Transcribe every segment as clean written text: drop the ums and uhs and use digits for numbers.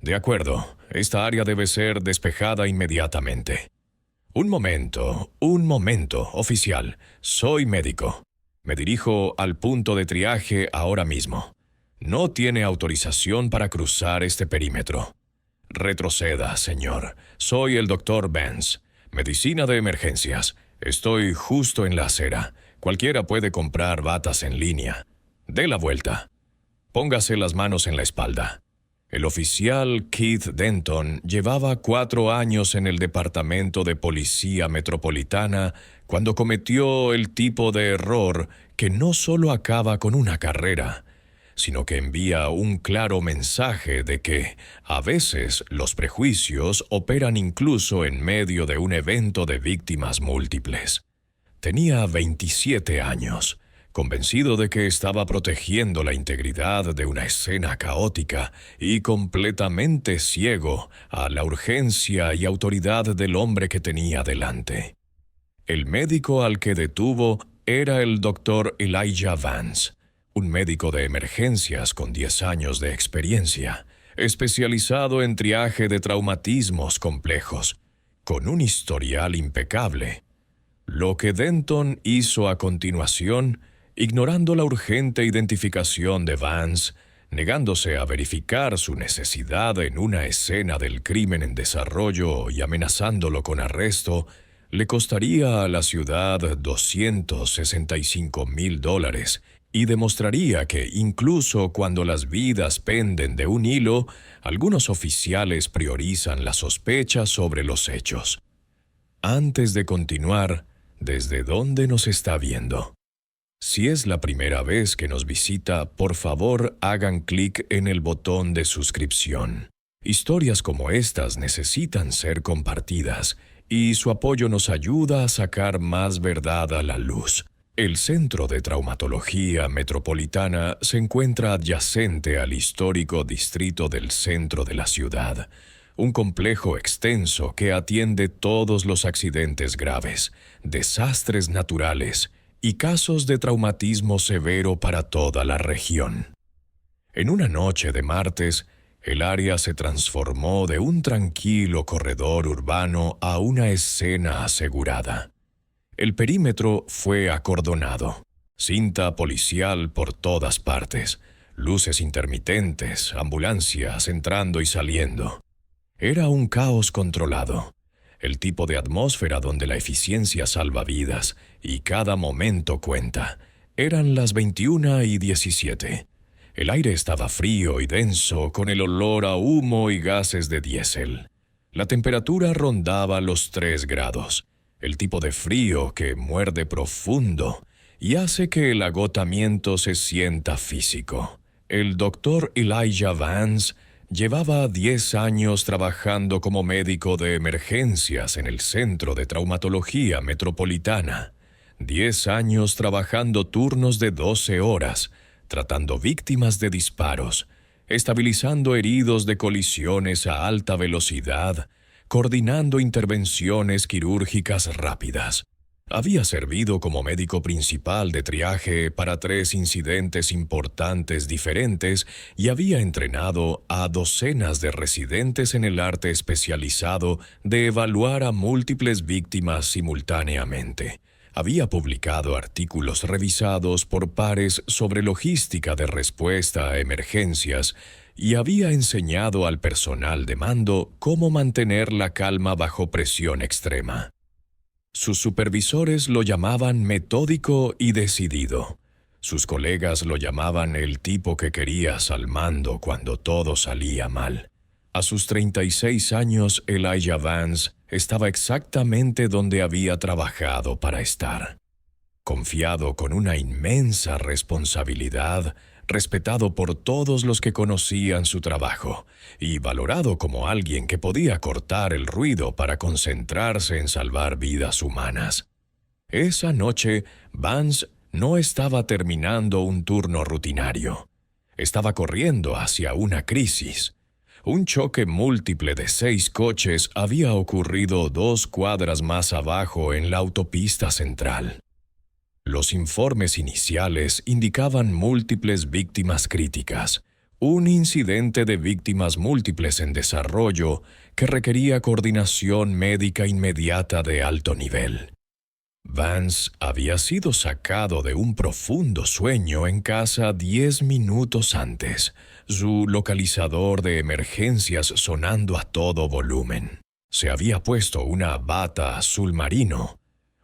De acuerdo, esta área debe ser despejada inmediatamente. Un momento, oficial. Soy médico. Me dirijo al punto de triaje ahora mismo. No tiene autorización para cruzar este perímetro. Retroceda, señor. Soy el Dr. Vance. Medicina de emergencias. Estoy justo en la acera. Cualquiera puede comprar batas en línea. Dé la vuelta. Póngase las manos en la espalda. El oficial Keith Denton llevaba 4 años en el Departamento de Policía Metropolitana cuando cometió el tipo de error que no solo acaba con una carrera, sino que envía un claro mensaje de que, a veces, los prejuicios operan incluso en medio de un evento de víctimas múltiples. Tenía 27 años. Convencido de que estaba protegiendo la integridad de una escena caótica y completamente ciego a la urgencia y autoridad del hombre que tenía delante. El médico al que detuvo era el Dr. Elijah Vance, un médico de emergencias con 10 años de experiencia, especializado en triaje de traumatismos complejos, con un historial impecable. Lo que Denton hizo a continuación, ignorando la urgente identificación de Vance, negándose a verificar su necesidad en una escena del crimen en desarrollo y amenazándolo con arresto, le costaría a la ciudad $265,000 y demostraría que, incluso cuando las vidas penden de un hilo, algunos oficiales priorizan la sospecha sobre los hechos. Antes de continuar, ¿desde dónde nos está viendo? Si es la primera vez que nos visita, por favor hagan clic en el botón de suscripción. Historias como estas necesitan ser compartidas y su apoyo nos ayuda a sacar más verdad a la luz. El Centro de Traumatología Metropolitana se encuentra adyacente al histórico distrito del centro de la ciudad, un complejo extenso que atiende todos los accidentes graves, desastres naturales y casos de traumatismo severo para toda la región. En una noche de martes, el área se transformó de un tranquilo corredor urbano a una escena asegurada. El perímetro fue acordonado, cinta policial por todas partes, luces intermitentes, ambulancias entrando y saliendo. Era un caos controlado. El tipo de atmósfera donde la eficiencia salva vidas y cada momento cuenta. Eran las 21:17. El aire estaba frío y denso con el olor a humo y gases de diésel. La temperatura rondaba los 3 grados, el tipo de frío que muerde profundo y hace que el agotamiento se sienta físico. El Dr. Elijah Vance llevaba 10 años trabajando como médico de emergencias en el Centro de Traumatología Metropolitana. 10 años trabajando turnos de 12 horas, tratando víctimas de disparos, estabilizando heridos de colisiones a alta velocidad, coordinando intervenciones quirúrgicas rápidas. Había servido como médico principal de triaje para 3 incidentes importantes diferentes y había entrenado a docenas de residentes en el arte especializado de evaluar a múltiples víctimas simultáneamente. Había publicado artículos revisados por pares sobre logística de respuesta a emergencias y había enseñado al personal de mando cómo mantener la calma bajo presión extrema. Sus supervisores lo llamaban metódico y decidido. Sus colegas lo llamaban el tipo que querías al mando cuando todo salía mal. A sus 36 años, Elijah Vance estaba exactamente donde había trabajado para estar. Confiado con una inmensa responsabilidad, respetado por todos los que conocían su trabajo y valorado como alguien que podía cortar el ruido para concentrarse en salvar vidas humanas. Esa noche, Vance no estaba terminando un turno rutinario. Estaba corriendo hacia una crisis. Un choque múltiple de 6 coches había ocurrido 2 cuadras más abajo en la autopista central. Los informes iniciales indicaban múltiples víctimas críticas, Un incidente de víctimas múltiples en desarrollo que requería coordinación médica inmediata de alto nivel. Vance había sido sacado de un profundo sueño en casa 10 minutos antes, su localizador de emergencias sonando a todo volumen. Se había puesto una bata azul marino,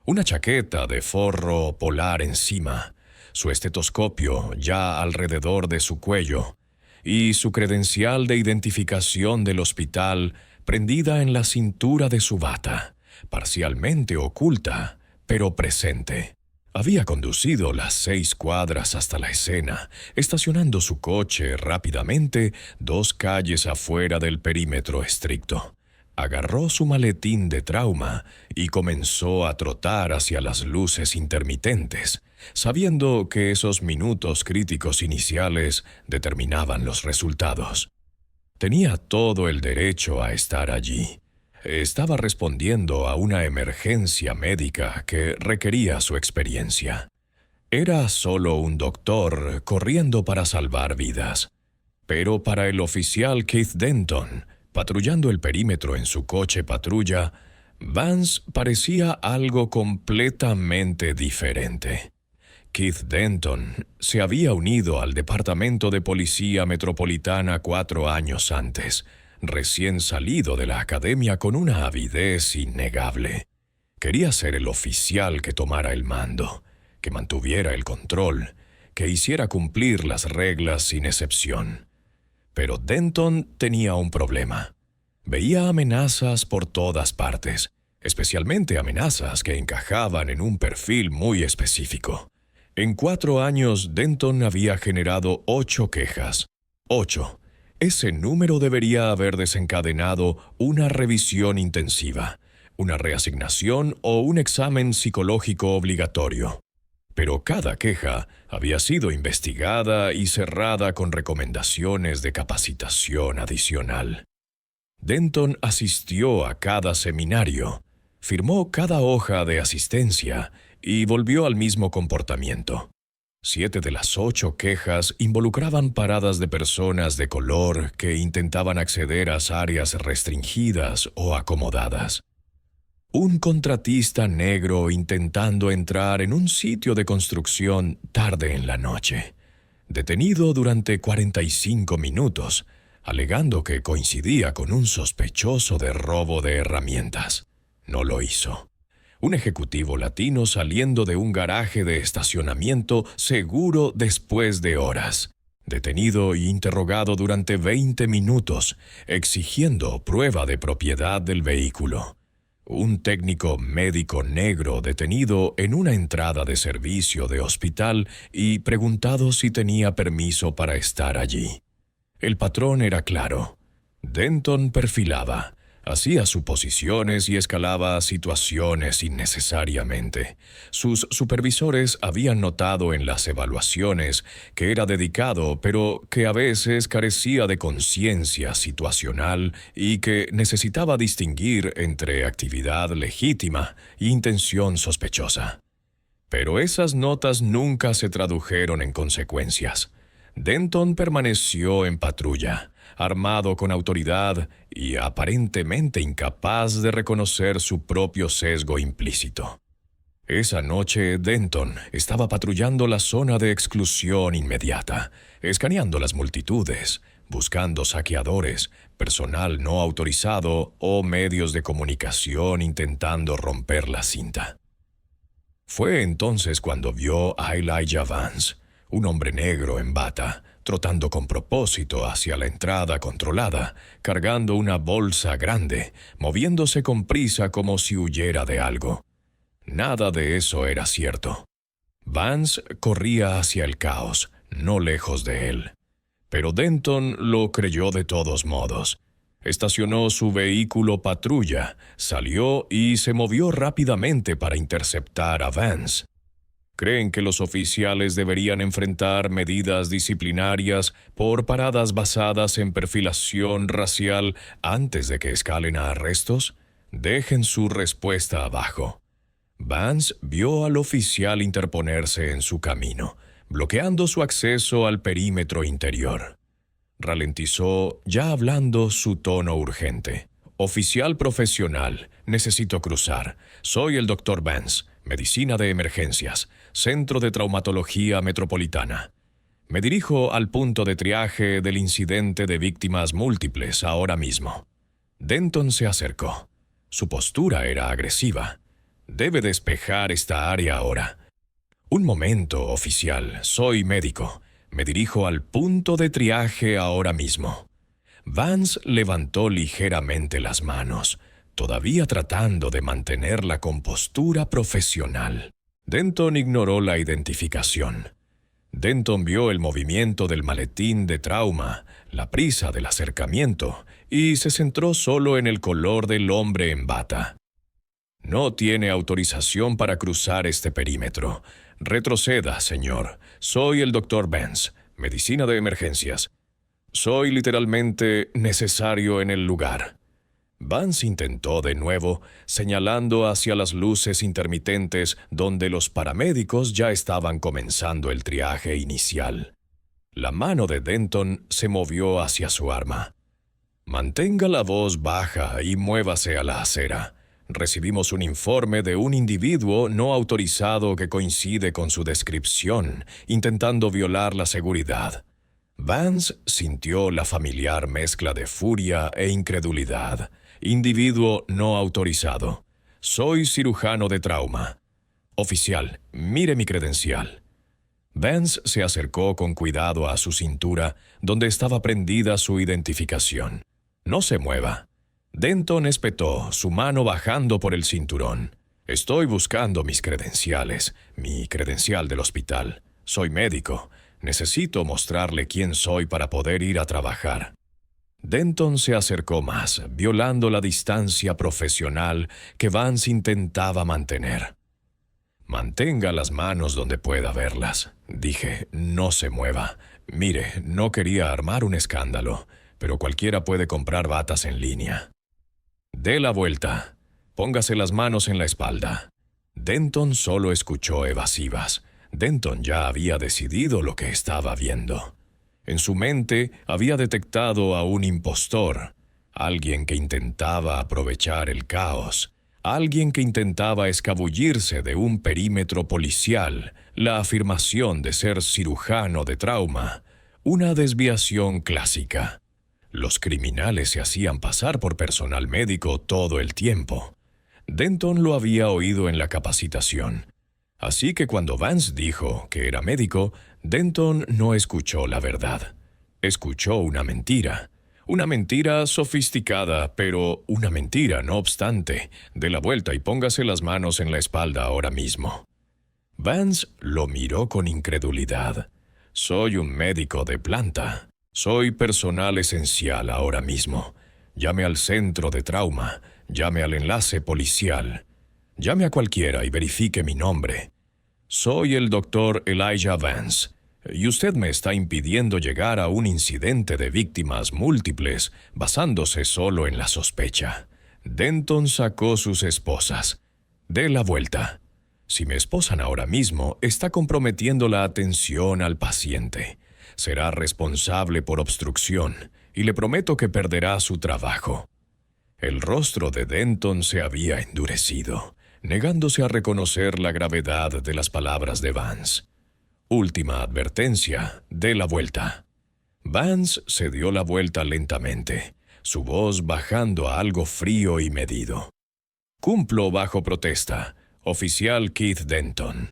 una chaqueta de forro polar encima, su estetoscopio ya alrededor de su cuello y su credencial de identificación del hospital prendida en la cintura de su bata, parcialmente oculta, pero presente. Había conducido las 6 cuadras hasta la escena, estacionando su coche rápidamente 2 calles afuera del perímetro estricto. Agarró su maletín de trauma y comenzó a trotar hacia las luces intermitentes, sabiendo que esos minutos críticos iniciales determinaban los resultados. Tenía todo el derecho a estar allí. Estaba respondiendo a una emergencia médica que requería su experiencia. Era solo un doctor corriendo para salvar vidas. Pero para el oficial Keith Denton, patrullando el perímetro en su coche patrulla, Vance parecía algo completamente diferente. Keith Denton se había unido al Departamento de Policía Metropolitana 4 años antes, recién salido de la academia con una avidez innegable. Quería ser el oficial que tomara el mando, que mantuviera el control, que hiciera cumplir las reglas sin excepción. Pero Denton tenía un problema. Veía amenazas por todas partes, especialmente amenazas que encajaban en un perfil muy específico. En 4 años, Denton había generado 8 quejas. 8. Ese número debería haber desencadenado una revisión intensiva, una reasignación o un examen psicológico obligatorio. Pero cada queja había sido investigada y cerrada con recomendaciones de capacitación adicional. Denton asistió a cada seminario, firmó cada hoja de asistencia y volvió al mismo comportamiento. 7 de las 8 quejas involucraban paradas de personas de color que intentaban acceder a áreas restringidas o acomodadas. Un contratista negro intentando entrar en un sitio de construcción tarde en la noche, detenido durante 45 minutos, alegando que coincidía con un sospechoso de robo de herramientas. No lo hizo. Un ejecutivo latino saliendo de un garaje de estacionamiento seguro después de horas, detenido e interrogado durante 20 minutos, exigiendo prueba de propiedad del vehículo. Un técnico médico negro detenido en una entrada de servicio de hospital y preguntado si tenía permiso para estar allí. El patrón era claro. Denton perfilaba, hacía suposiciones y escalaba situaciones innecesariamente. Sus supervisores habían notado en las evaluaciones que era dedicado, pero que a veces carecía de conciencia situacional y que necesitaba distinguir entre actividad legítima e intención sospechosa. Pero esas notas nunca se tradujeron en consecuencias. Denton permaneció en patrulla, armado con autoridad y aparentemente incapaz de reconocer su propio sesgo implícito. Esa noche, Denton estaba patrullando la zona de exclusión inmediata, escaneando las multitudes, buscando saqueadores, personal no autorizado o medios de comunicación intentando romper la cinta. Fue entonces cuando vio a Elijah Vance, un hombre negro en bata, trotando con propósito hacia la entrada controlada, cargando una bolsa grande, moviéndose con prisa como si huyera de algo. Nada de eso era cierto. Vance corría hacia el caos, no lejos de él. Pero Denton lo creyó de todos modos. Estacionó su vehículo patrulla, salió y se movió rápidamente para interceptar a Vance. ¿Creen que los oficiales deberían enfrentar medidas disciplinarias por paradas basadas en perfilación racial antes de que escalen a arrestos? Dejen su respuesta abajo. Vance vio al oficial interponerse en su camino, bloqueando su acceso al perímetro interior. Ralentizó, ya hablando su tono urgente. Oficial profesional, necesito cruzar. Soy el Dr. Vance, Medicina de Emergencias, Centro de Traumatología Metropolitana. Me dirijo al punto de triaje del incidente de víctimas múltiples ahora mismo. Denton se acercó. Su postura era agresiva. Debe despejar esta área ahora. Un momento, oficial. Soy médico. Me dirijo al punto de triaje ahora mismo. Vance levantó ligeramente las manos, todavía tratando de mantener la compostura profesional. Denton ignoró la identificación. Denton vio el movimiento del maletín de trauma, la prisa del acercamiento, y se centró solo en el color del hombre en bata. No tiene autorización para cruzar este perímetro. Retroceda, señor. Soy el Dr. Vance, Medicina de Emergencias. Soy literalmente necesario en el lugar. Vance intentó de nuevo, señalando hacia las luces intermitentes donde los paramédicos ya estaban comenzando el triaje inicial. La mano de Denton se movió hacia su arma. Mantenga la voz baja y muévase a la acera. Recibimos un informe de un individuo no autorizado que coincide con su descripción, intentando violar la seguridad. Vance sintió la familiar mezcla de furia e incredulidad. Individuo no autorizado. Soy cirujano de trauma. Oficial, mire mi credencial. Vance se acercó con cuidado a su cintura, donde estaba prendida su identificación. No se mueva. Denton espetó, su mano bajando por el cinturón. Estoy buscando mis credenciales, mi credencial del hospital. Soy médico. Necesito mostrarle quién soy para poder ir a trabajar. Denton se acercó más, violando la distancia profesional que Vance intentaba mantener. Mantenga las manos donde pueda verlas. Dije, no se mueva. Mire, no quería armar un escándalo, pero cualquiera puede comprar batas en línea. Dé la vuelta. Póngase las manos en la espalda. Denton solo escuchó evasivas. Denton ya había decidido lo que estaba viendo. En su mente había detectado a un impostor, alguien que intentaba aprovechar el caos, alguien que intentaba escabullirse de un perímetro policial, la afirmación de ser cirujano de trauma, una desviación clásica. Los criminales se hacían pasar por personal médico todo el tiempo. Denton lo había oído en la capacitación. Así que cuando Vance dijo que era médico, Denton no escuchó la verdad. Escuchó una mentira sofisticada, pero una mentira, no obstante. Dé la vuelta y póngase las manos en la espalda ahora mismo. Vance lo miró con incredulidad. Soy un médico de planta. Soy personal esencial ahora mismo. Llame al centro de trauma. Llame al enlace policial. Llame a cualquiera y verifique mi nombre. Soy el Dr. Elijah Vance, y usted me está impidiendo llegar a un incidente de víctimas múltiples basándose solo en la sospecha. Denton sacó sus esposas. Dé la vuelta. Si me esposan ahora mismo, está comprometiendo la atención al paciente. Será responsable por obstrucción, y le prometo que perderá su trabajo. El rostro de Denton se había endurecido, negándose a reconocer la gravedad de las palabras de Vance. Última advertencia, dé la vuelta. Vance se dio la vuelta lentamente, su voz bajando a algo frío y medido. Cumplo bajo protesta, oficial Keith Denton.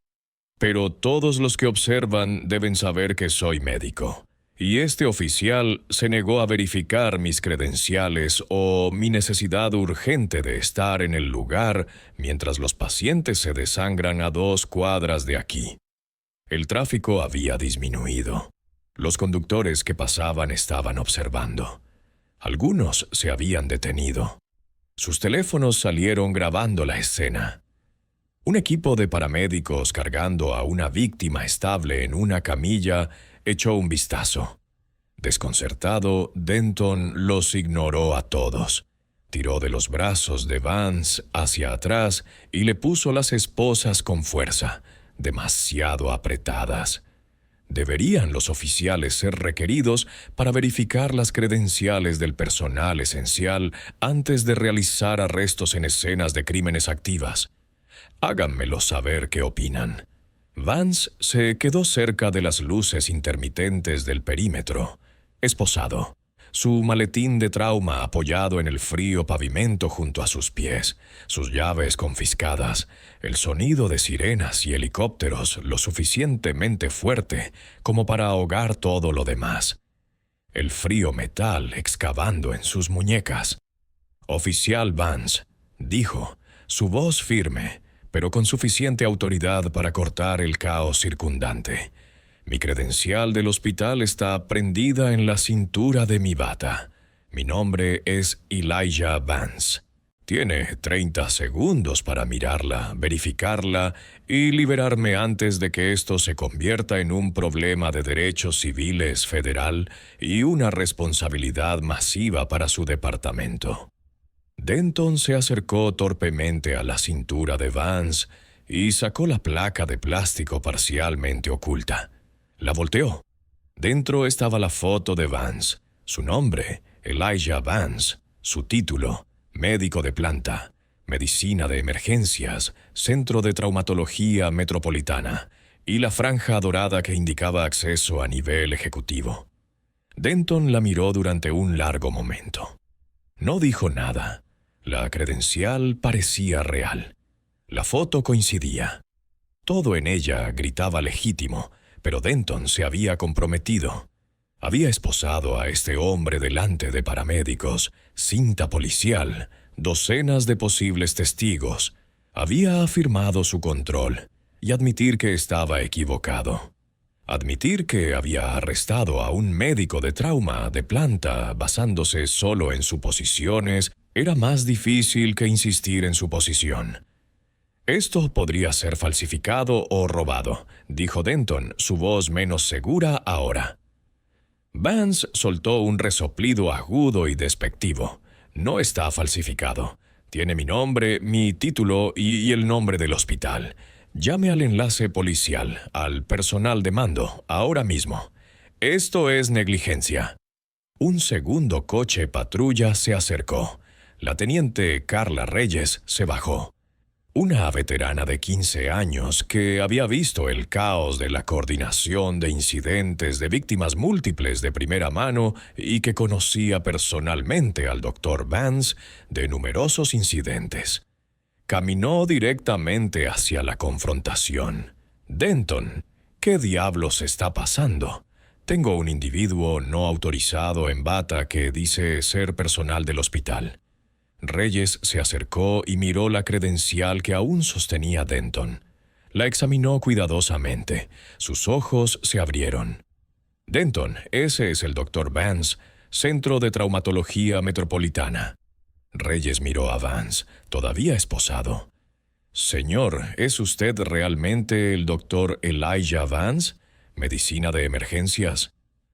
Pero todos los que observan deben saber que soy médico. Y este oficial se negó a verificar mis credenciales o mi necesidad urgente de estar en el lugar mientras los pacientes se desangran a 2 cuadras de aquí. El tráfico había disminuido. Los conductores que pasaban estaban observando. Algunos se habían detenido. Sus teléfonos salieron grabando la escena. Un equipo de paramédicos cargando a una víctima estable en una camilla echó un vistazo. Desconcertado, Denton los ignoró a todos. Tiró de los brazos de Vance hacia atrás y le puso las esposas con fuerza, demasiado apretadas. ¿Deberían los oficiales ser requeridos para verificar las credenciales del personal esencial antes de realizar arrestos en escenas de crímenes activas? Háganmelo saber qué opinan. Vance se quedó cerca de las luces intermitentes del perímetro, esposado, su maletín de trauma apoyado en el frío pavimento junto a sus pies, sus llaves confiscadas, el sonido de sirenas y helicópteros lo suficientemente fuerte como para ahogar todo lo demás. El frío metal excavando en sus muñecas. «Oficial Vance», dijo, su voz firme, pero con suficiente autoridad para cortar el caos circundante. «Mi credencial del hospital está prendida en la cintura de mi bata. Mi nombre es Elijah Vance. Tiene 30 segundos para mirarla, verificarla y liberarme antes de que esto se convierta en un problema de derechos civiles federal y una responsabilidad masiva para su departamento». Denton se acercó torpemente a la cintura de Vance y sacó la placa de plástico parcialmente oculta. La volteó. Dentro estaba la foto de Vance, su nombre, Elijah Vance, su título, médico de planta, medicina de emergencias, centro de traumatología metropolitana, y la franja dorada que indicaba acceso a nivel ejecutivo. Denton la miró durante un largo momento. No dijo nada. La credencial parecía real. La foto coincidía. Todo en ella gritaba legítimo, pero Denton se había comprometido. Había esposado a este hombre delante de paramédicos, cinta policial, docenas de posibles testigos. Había afirmado su control y admitir que estaba equivocado. Admitir que había arrestado a un médico de trauma de planta basándose solo en suposiciones era más difícil que insistir en su posición. «Esto podría ser falsificado o robado», dijo Denton, su voz menos segura ahora. Vance soltó un resoplido agudo y despectivo. «No está falsificado. Tiene mi nombre, mi título y el nombre del hospital. Llame al enlace policial, al personal de mando, ahora mismo. Esto es negligencia». Un segundo coche patrulla se acercó. La teniente Carla Reyes se bajó. Una veterana de 15 años que había visto el caos de la coordinación de incidentes de víctimas múltiples de primera mano y que conocía personalmente al Dr. Vance de numerosos incidentes. Caminó directamente hacia la confrontación. «Denton, ¿qué diablos está pasando? Tengo un individuo no autorizado en bata que dice ser personal del hospital». Reyes se acercó y miró la credencial que aún sostenía Denton. La examinó cuidadosamente. Sus ojos se abrieron. «Denton, ese es el Dr. Vance, Centro de Traumatología Metropolitana». Reyes miró a Vance, todavía esposado. «Señor, ¿es usted realmente el Dr. Elijah Vance? ¿Medicina de emergencias?»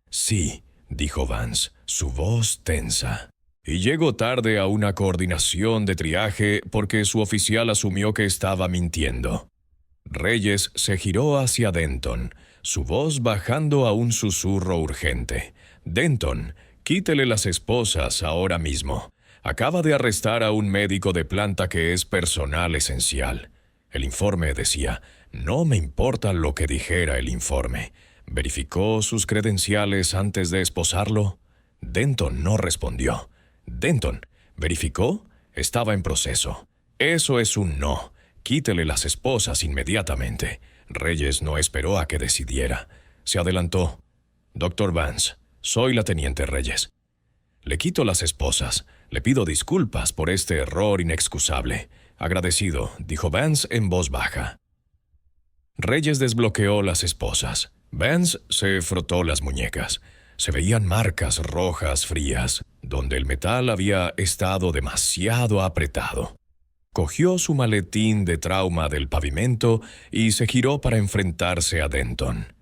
«Sí», dijo Vance, su voz tensa. «Y llegó tarde a una coordinación de triaje porque su oficial asumió que estaba mintiendo». Reyes se giró hacia Denton, su voz bajando a un susurro urgente. «Denton, quítele las esposas ahora mismo. Acaba de arrestar a un médico de planta que es personal esencial». El informe decía, «No me importa lo que dijera el informe». ¿Verificó sus credenciales antes de esposarlo? Denton no respondió. «Denton, ¿verificó? Estaba en proceso». «Eso es un no. Quítele las esposas inmediatamente». Reyes no esperó a que decidiera. Se adelantó. «Dr. Vance, soy la teniente Reyes. Le quito las esposas. Le pido disculpas por este error inexcusable». «Agradecido», dijo Vance en voz baja. Reyes desbloqueó las esposas. Vance se frotó las muñecas. Se veían marcas rojas frías, donde el metal había estado demasiado apretado. Cogió su maletín de trauma del pavimento y se giró para enfrentarse a Denton.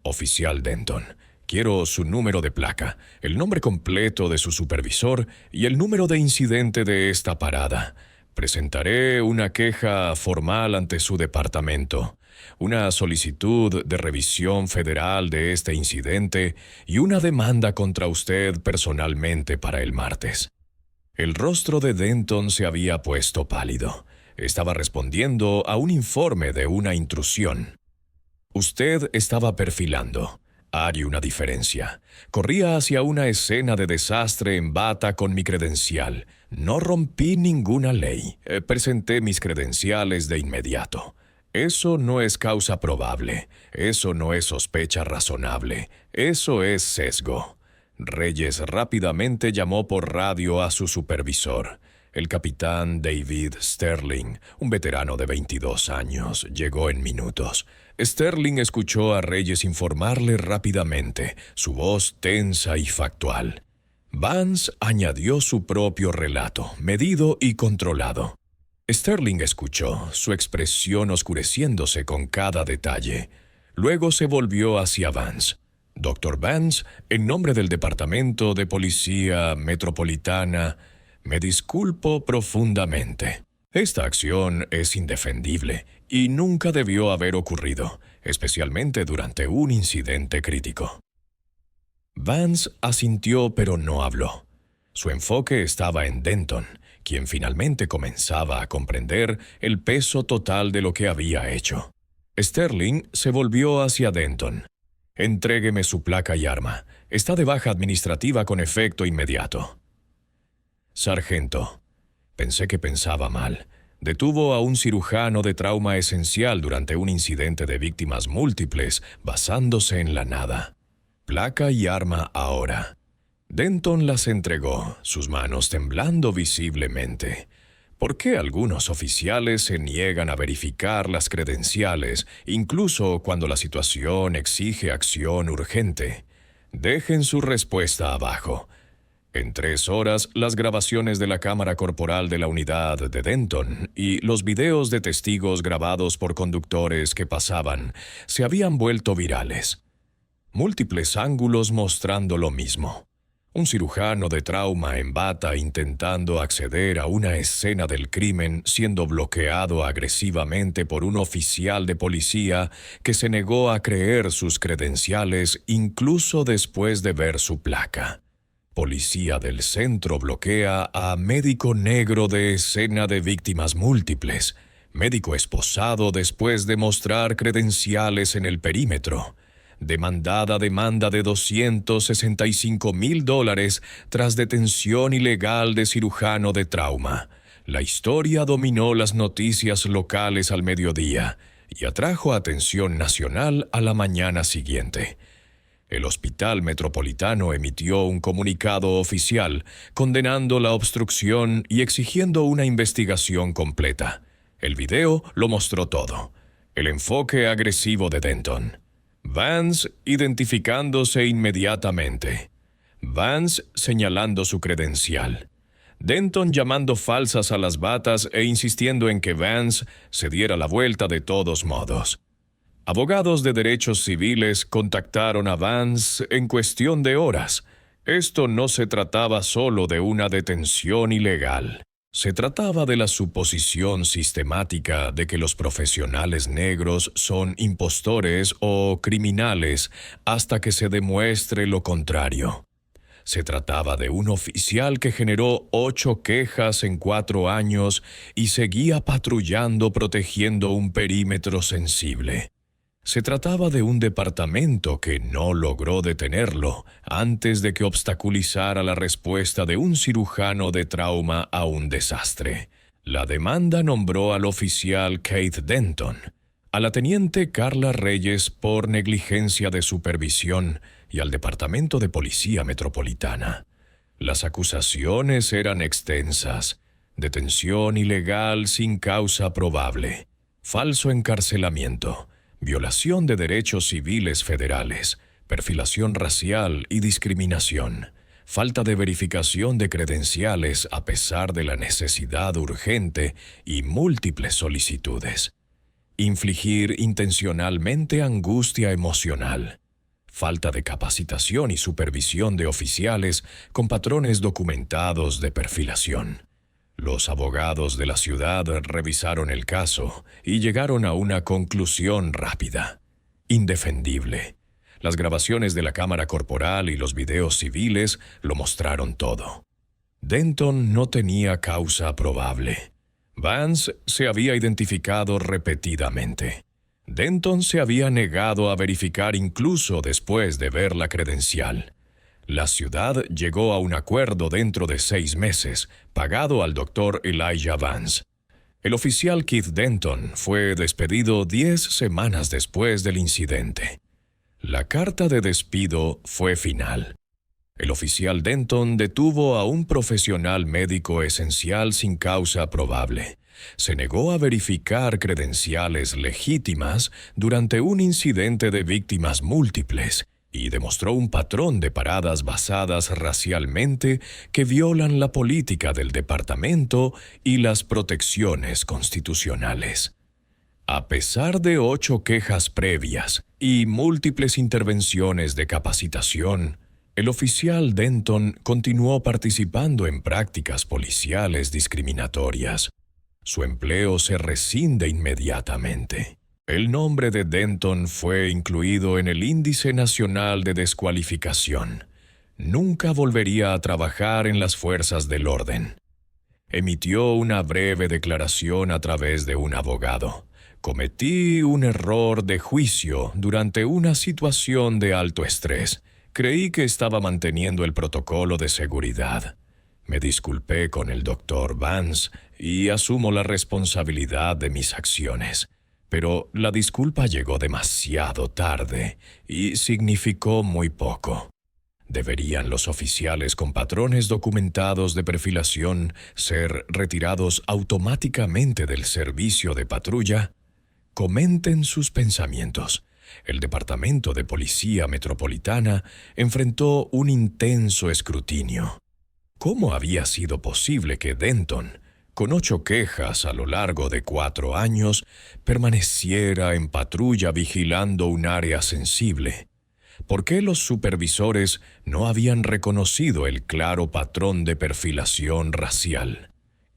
«Oficial Denton, quiero su número de placa, el nombre completo de su supervisor y el número de incidente de esta parada. Presentaré una queja formal ante su departamento, una solicitud de revisión federal de este incidente y una demanda contra usted personalmente para el martes. El rostro de Denton se había puesto pálido. Estaba respondiendo a un informe de una intrusión. Usted estaba perfilando. Hay una diferencia. Corría hacia una escena de desastre en bata con mi credencial. No rompí ninguna ley. Presenté mis credenciales de inmediato. Eso no es causa probable. Eso no es sospecha razonable. Eso es sesgo. Reyes rápidamente llamó por radio a su supervisor. El capitán David Sterling, un veterano de 22 años, llegó en minutos. Sterling escuchó a Reyes informarle rápidamente, su voz tensa y factual. Vance añadió su propio relato, medido y controlado. Sterling escuchó, su expresión oscureciéndose con cada detalle. Luego se volvió hacia Vance. Dr. Vance, en nombre del Departamento de Policía Metropolitana, me disculpo profundamente. Esta acción es indefendible y nunca debió haber ocurrido, especialmente durante un incidente crítico. Vance asintió pero no habló. Su enfoque estaba en Denton, quien finalmente comenzaba a comprender el peso total de lo que había hecho. Sterling se volvió hacia Denton. Entrégueme su placa y arma. Está de baja administrativa con efecto inmediato. Sargento, pensé que pensaba mal. Detuvo a un cirujano de trauma esencial durante un incidente de víctimas múltiples basándose en la nada. Placa y arma ahora. Denton las entregó, sus manos temblando visiblemente. ¿Por qué algunos oficiales se niegan a verificar las credenciales, incluso cuando la situación exige acción urgente? Dejen su respuesta abajo. En 3 horas, las grabaciones de la cámara corporal de la unidad de Denton y los videos de testigos grabados por conductores que pasaban se habían vuelto virales. Múltiples ángulos mostrando lo mismo. Un cirujano de trauma en bata intentando acceder a una escena del crimen siendo bloqueado agresivamente por un oficial de policía que se negó a creer sus credenciales incluso después de ver su placa. Policía del centro bloquea a médico negro de escena de víctimas múltiples. Médico esposado después de mostrar credenciales en el perímetro. Demanda de $265,000 tras detención ilegal de cirujano de trauma. La historia dominó las noticias locales al mediodía y atrajo atención nacional a la mañana siguiente. El Hospital Metropolitano emitió un comunicado oficial condenando la obstrucción y exigiendo una investigación completa. El video lo mostró todo. El enfoque agresivo de Denton. Vance identificándose inmediatamente. Vance señalando su credencial. Denton llamando falsas a las batas e insistiendo en que Vance se diera la vuelta de todos modos. Abogados de derechos civiles contactaron a Vance en cuestión de horas. Esto no se trataba solo de una detención ilegal. Se trataba de la suposición sistemática de que los profesionales negros son impostores o criminales hasta que se demuestre lo contrario. Se trataba de un oficial que generó 8 quejas en 4 años y seguía patrullando protegiendo un perímetro sensible. Se trataba de un departamento que no logró detenerlo antes de que obstaculizara la respuesta de un cirujano de trauma a un desastre. La demanda nombró al oficial Keith Denton, a la teniente Carla Reyes por negligencia de supervisión y al Departamento de Policía Metropolitana. Las acusaciones eran extensas: detención ilegal sin causa probable, falso encarcelamiento, violación de derechos civiles federales, perfilación racial y discriminación, falta de verificación de credenciales a pesar de la necesidad urgente y múltiples solicitudes, infligir intencionalmente angustia emocional, falta de capacitación y supervisión de oficiales con patrones documentados de perfilación, Los abogados de la ciudad revisaron el caso y llegaron a una conclusión rápida, indefendible. Las grabaciones de la cámara corporal y los videos civiles lo mostraron todo. Denton no tenía causa probable. Vance se había identificado repetidamente. Denton se había negado a verificar incluso después de ver la credencial. La ciudad llegó a un acuerdo dentro de 6 meses, pagado al doctor Elijah Vance. El oficial Keith Denton fue despedido 10 semanas después del incidente. La carta de despido fue final. El oficial Denton detuvo a un profesional médico esencial sin causa probable. Se negó a verificar credenciales legítimas durante un incidente de víctimas múltiples y demostró un patrón de paradas basadas racialmente que violan la política del departamento y las protecciones constitucionales. A pesar de 8 quejas previas y múltiples intervenciones de capacitación, el oficial Denton continuó participando en prácticas policiales discriminatorias. Su empleo se rescinde inmediatamente. El nombre de Denton fue incluido en el Índice Nacional de Descualificación. Nunca volvería a trabajar en las fuerzas del orden. Emitió una breve declaración a través de un abogado. Cometí un error de juicio durante una situación de alto estrés. Creí que estaba manteniendo el protocolo de seguridad. Me disculpé con el doctor Vance y asumo la responsabilidad de mis acciones. Pero la disculpa llegó demasiado tarde y significó muy poco. ¿Deberían los oficiales con patrones documentados de perfilación ser retirados automáticamente del servicio de patrulla? Comenten sus pensamientos. El Departamento de Policía Metropolitana enfrentó un intenso escrutinio. ¿Cómo había sido posible que Denton, con 8 quejas a lo largo de 4 años, permaneciera en patrulla vigilando un área sensible? ¿Por qué los supervisores no habían reconocido el claro patrón de perfilación racial?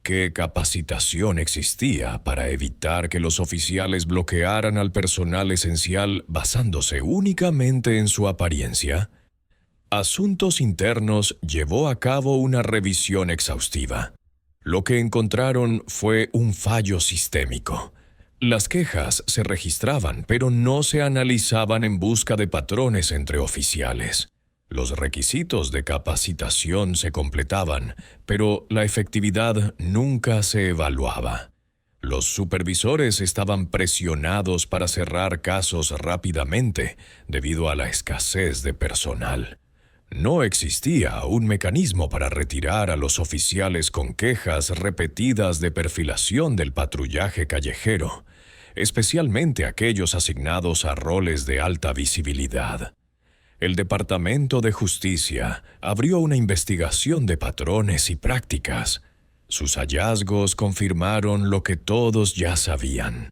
¿Qué capacitación existía para evitar que los oficiales bloquearan al personal esencial basándose únicamente en su apariencia? Asuntos Internos llevó a cabo una revisión exhaustiva. Lo que encontraron fue un fallo sistémico. Las quejas se registraban, pero no se analizaban en busca de patrones entre oficiales. Los requisitos de capacitación se completaban, pero la efectividad nunca se evaluaba. Los supervisores estaban presionados para cerrar casos rápidamente debido a la escasez de personal. No existía un mecanismo para retirar a los oficiales con quejas repetidas de perfilación del patrullaje callejero, especialmente aquellos asignados a roles de alta visibilidad. El Departamento de Justicia abrió una investigación de patrones y prácticas. Sus hallazgos confirmaron lo que todos ya sabían.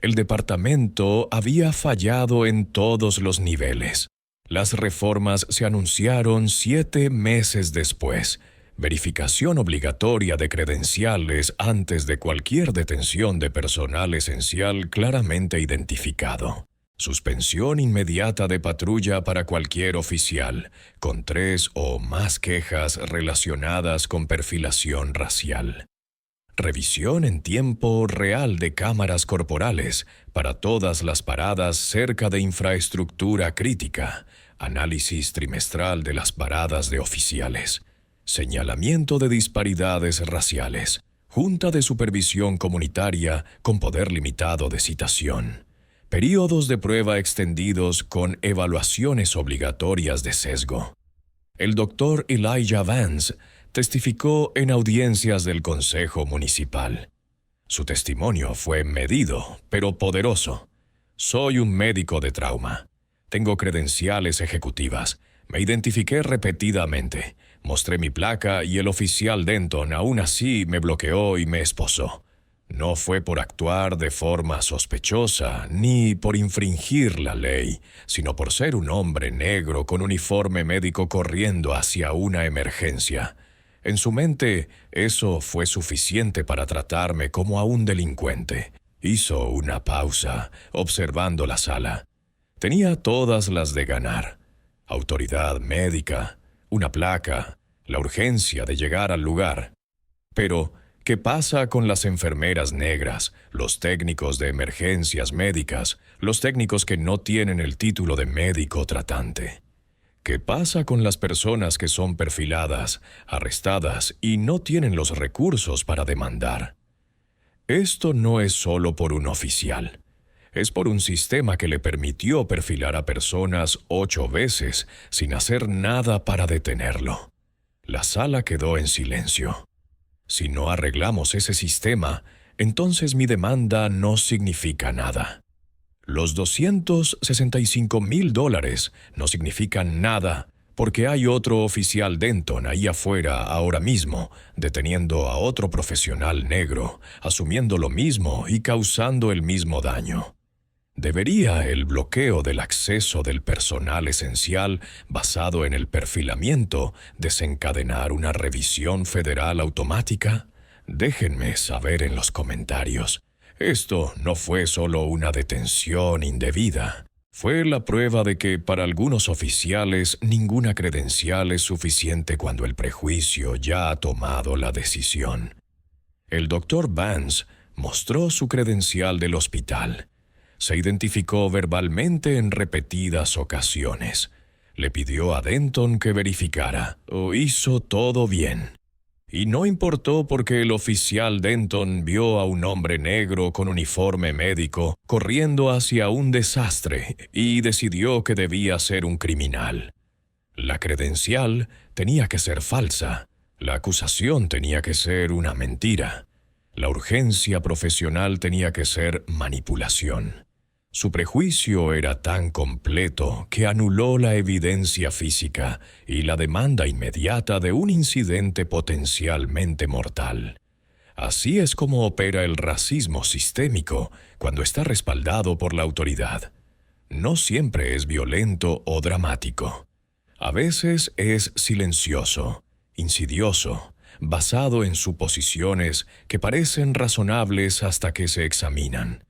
El departamento había fallado en todos los niveles. Las reformas se anunciaron 7 meses después. Verificación obligatoria de credenciales antes de cualquier detención de personal esencial claramente identificado. Suspensión inmediata de patrulla para cualquier oficial, con 3 o más quejas relacionadas con perfilación racial. Revisión en tiempo real de cámaras corporales para todas las paradas cerca de infraestructura crítica. Análisis trimestral de las paradas de oficiales. Señalamiento de disparidades raciales. Junta de Supervisión Comunitaria con poder limitado de citación. Períodos de prueba extendidos con evaluaciones obligatorias de sesgo. El doctor Elijah Vance testificó en audiencias del Consejo Municipal. Su testimonio fue medido, pero poderoso. Soy un médico de trauma. Tengo credenciales ejecutivas. Me identifiqué repetidamente. Mostré mi placa y el oficial Denton aún así me bloqueó y me esposó. No fue por actuar de forma sospechosa, ni por infringir la ley, sino por ser un hombre negro con uniforme médico corriendo hacia una emergencia. En su mente, eso fue suficiente para tratarme como a un delincuente. Hizo una pausa, observando la sala. Tenía todas las de ganar. Autoridad médica, una placa, la urgencia de llegar al lugar. Pero, ¿qué pasa con las enfermeras negras, los técnicos de emergencias médicas, los técnicos que no tienen el título de médico tratante? ¿Qué pasa con las personas que son perfiladas, arrestadas y no tienen los recursos para demandar? Esto no es solo por un oficial. Es por un sistema que le permitió perfilar a personas 8 veces sin hacer nada para detenerlo. La sala quedó en silencio. Si no arreglamos ese sistema, entonces mi demanda no significa nada. Los $265,000 no significan nada porque hay otro oficial Denton ahí afuera ahora mismo, deteniendo a otro profesional negro, asumiendo lo mismo y causando el mismo daño. ¿Debería el bloqueo del acceso del personal esencial basado en el perfilamiento desencadenar una revisión federal automática? Déjenme saber en los comentarios. Esto no fue solo una detención indebida. Fue la prueba de que para algunos oficiales ninguna credencial es suficiente cuando el prejuicio ya ha tomado la decisión. El Dr. Vance mostró su credencial del hospital. Se identificó verbalmente en repetidas ocasiones. Le pidió a Denton que verificara. Hizo todo bien. Y no importó porque el oficial Denton vio a un hombre negro con uniforme médico corriendo hacia un desastre y decidió que debía ser un criminal. La credencial tenía que ser falsa. La acusación tenía que ser una mentira. La urgencia profesional tenía que ser manipulación. Su prejuicio era tan completo que anuló la evidencia física y la demanda inmediata de un incidente potencialmente mortal. Así es como opera el racismo sistémico cuando está respaldado por la autoridad. No siempre es violento o dramático. A veces es silencioso, insidioso, basado en suposiciones que parecen razonables hasta que se examinan.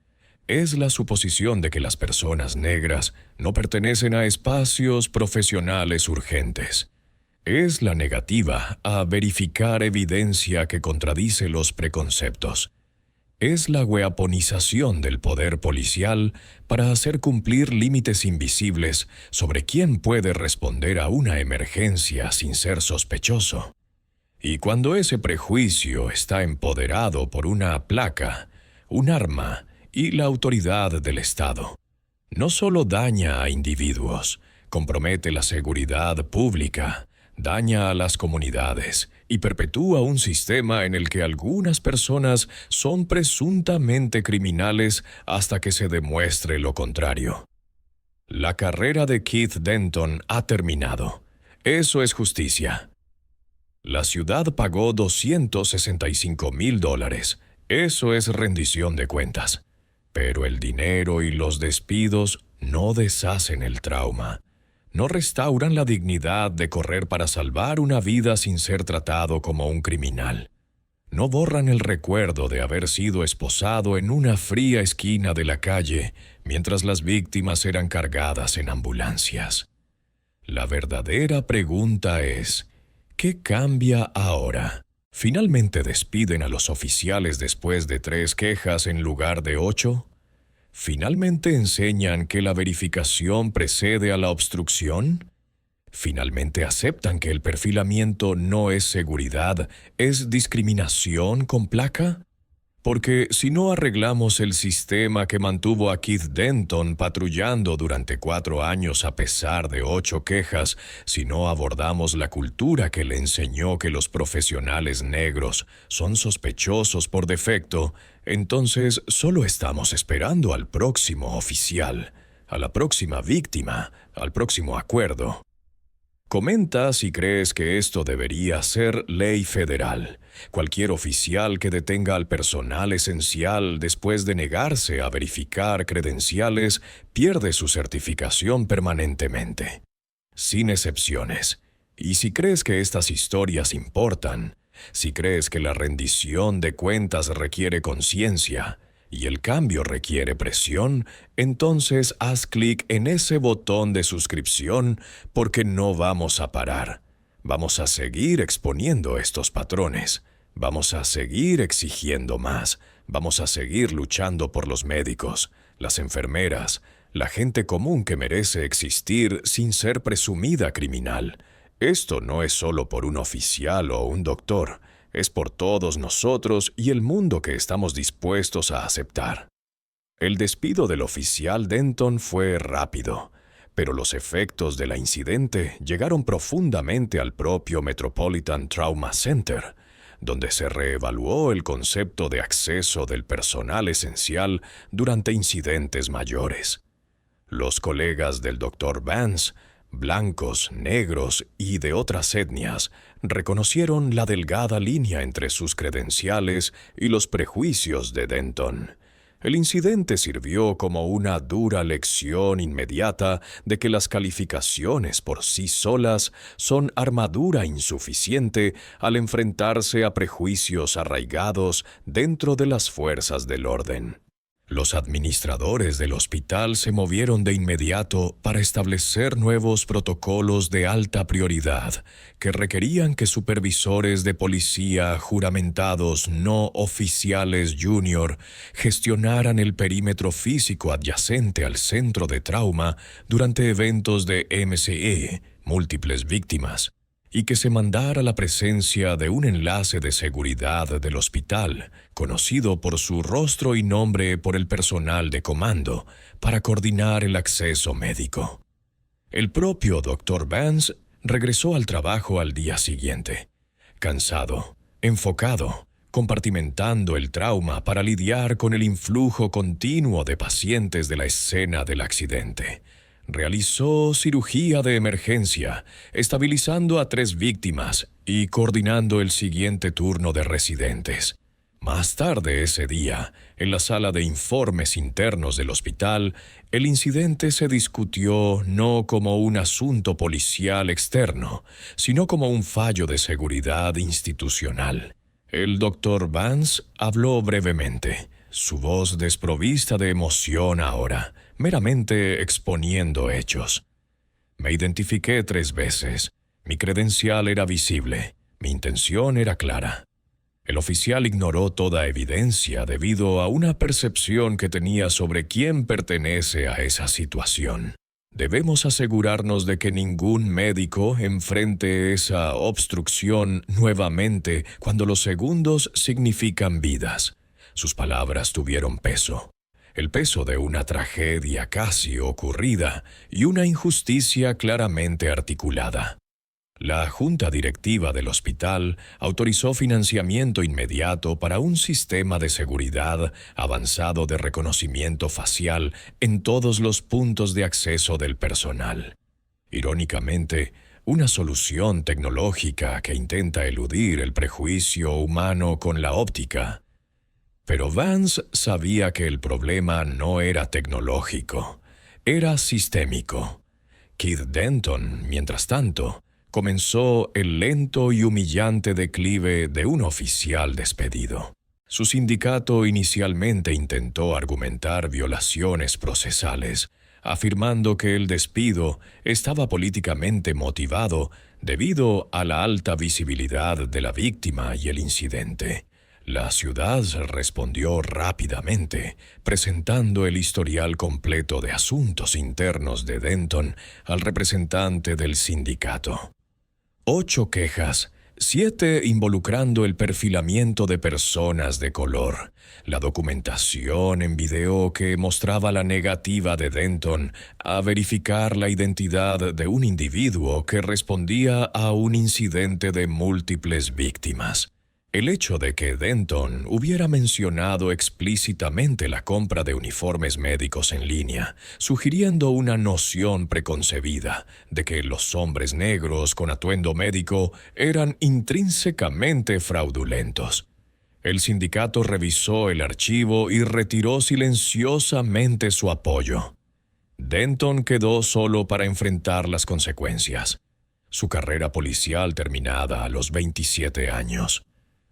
Es la suposición de que las personas negras no pertenecen a espacios profesionales urgentes. Es la negativa a verificar evidencia que contradice los preconceptos. Es la weaponización del poder policial para hacer cumplir límites invisibles sobre quién puede responder a una emergencia sin ser sospechoso. Y cuando ese prejuicio está empoderado por una placa, un arma y la autoridad del Estado, no solo daña a individuos, compromete la seguridad pública, daña a las comunidades y perpetúa un sistema en el que algunas personas son presuntamente criminales hasta que se demuestre lo contrario. La carrera de Keith Denton ha terminado. Eso es justicia. La ciudad pagó $265,000. Eso es rendición de cuentas. Pero el dinero y los despidos no deshacen el trauma. No restauran la dignidad de correr para salvar una vida sin ser tratado como un criminal. No borran el recuerdo de haber sido esposado en una fría esquina de la calle mientras las víctimas eran cargadas en ambulancias. La verdadera pregunta es, ¿qué cambia ahora? ¿Finalmente despiden a los oficiales después de 3 quejas en lugar de 8? ¿Finalmente enseñan que la verificación precede a la obstrucción? ¿Finalmente aceptan que el perfilamiento no es seguridad, es discriminación con placa? Porque si no arreglamos el sistema que mantuvo a Keith Denton patrullando durante 4 años a pesar de 8 quejas, si no abordamos la cultura que le enseñó que los profesionales negros son sospechosos por defecto, entonces solo estamos esperando al próximo oficial, a la próxima víctima, al próximo acuerdo. Comenta si crees que esto debería ser ley federal. Cualquier oficial que detenga al personal esencial después de negarse a verificar credenciales pierde su certificación permanentemente. Sin excepciones. Y si crees que estas historias importan, si crees que la rendición de cuentas requiere conciencia y el cambio requiere presión, entonces haz clic en ese botón de suscripción porque no vamos a parar. Vamos a seguir exponiendo estos patrones. Vamos a seguir exigiendo más. Vamos a seguir luchando por los médicos, las enfermeras, la gente común que merece existir sin ser presumida criminal. Esto no es solo por un oficial o un doctor, es por todos nosotros y el mundo que estamos dispuestos a aceptar. El despido del oficial Denton fue rápido, pero los efectos de la incidente llegaron profundamente al propio Metropolitan Trauma Center, donde se reevaluó el concepto de acceso del personal esencial durante incidentes mayores. Los colegas del Dr. Vance, blancos, negros y de otras etnias, reconocieron la delgada línea entre sus credenciales y los prejuicios de Denton. El incidente sirvió como una dura lección inmediata de que las calificaciones por sí solas son armadura insuficiente al enfrentarse a prejuicios arraigados dentro de las fuerzas del orden. Los administradores del hospital se movieron de inmediato para establecer nuevos protocolos de alta prioridad que requerían que supervisores de policía juramentados no oficiales junior gestionaran el perímetro físico adyacente al centro de trauma durante eventos de MCE, múltiples víctimas, y que se mandara la presencia de un enlace de seguridad del hospital, conocido por su rostro y nombre por el personal de comando, para coordinar el acceso médico. El propio Dr. Vance regresó al trabajo al día siguiente, cansado, enfocado, compartimentando el trauma para lidiar con el influjo continuo de pacientes de la escena del accidente. Realizó cirugía de emergencia, estabilizando a 3 víctimas y coordinando el siguiente turno de residentes. Más tarde ese día, en la sala de informes internos del hospital, el incidente se discutió no como un asunto policial externo, sino como un fallo de seguridad institucional. El Dr. Vance habló brevemente, su voz desprovista de emoción ahora, meramente exponiendo hechos. Me identifiqué 3 veces. Mi credencial era visible. Mi intención era clara. El oficial ignoró toda evidencia debido a una percepción que tenía sobre quién pertenece a esa situación. Debemos asegurarnos de que ningún médico enfrente esa obstrucción nuevamente cuando los segundos significan vidas. Sus palabras tuvieron peso. El peso de una tragedia casi ocurrida y una injusticia claramente articulada. La junta directiva del hospital autorizó financiamiento inmediato para un sistema de seguridad avanzado de reconocimiento facial en todos los puntos de acceso del personal. Irónicamente, una solución tecnológica que intenta eludir el prejuicio humano con la óptica. Pero Vance sabía que el problema no era tecnológico, era sistémico. Keith Denton, mientras tanto, comenzó el lento y humillante declive de un oficial despedido. Su sindicato inicialmente intentó argumentar violaciones procesales, afirmando que el despido estaba políticamente motivado debido a la alta visibilidad de la víctima y el incidente. La ciudad respondió rápidamente, presentando el historial completo de asuntos internos de Denton al representante del sindicato. 8 quejas, 7 involucrando el perfilamiento de personas de color, la documentación en video que mostraba la negativa de Denton a verificar la identidad de un individuo que respondía a un incidente de múltiples víctimas. El hecho de que Denton hubiera mencionado explícitamente la compra de uniformes médicos en línea, sugiriendo una noción preconcebida de que los hombres negros con atuendo médico eran intrínsecamente fraudulentos. El sindicato revisó el archivo y retiró silenciosamente su apoyo. Denton quedó solo para enfrentar las consecuencias. su carrera policial terminada a los 27 años,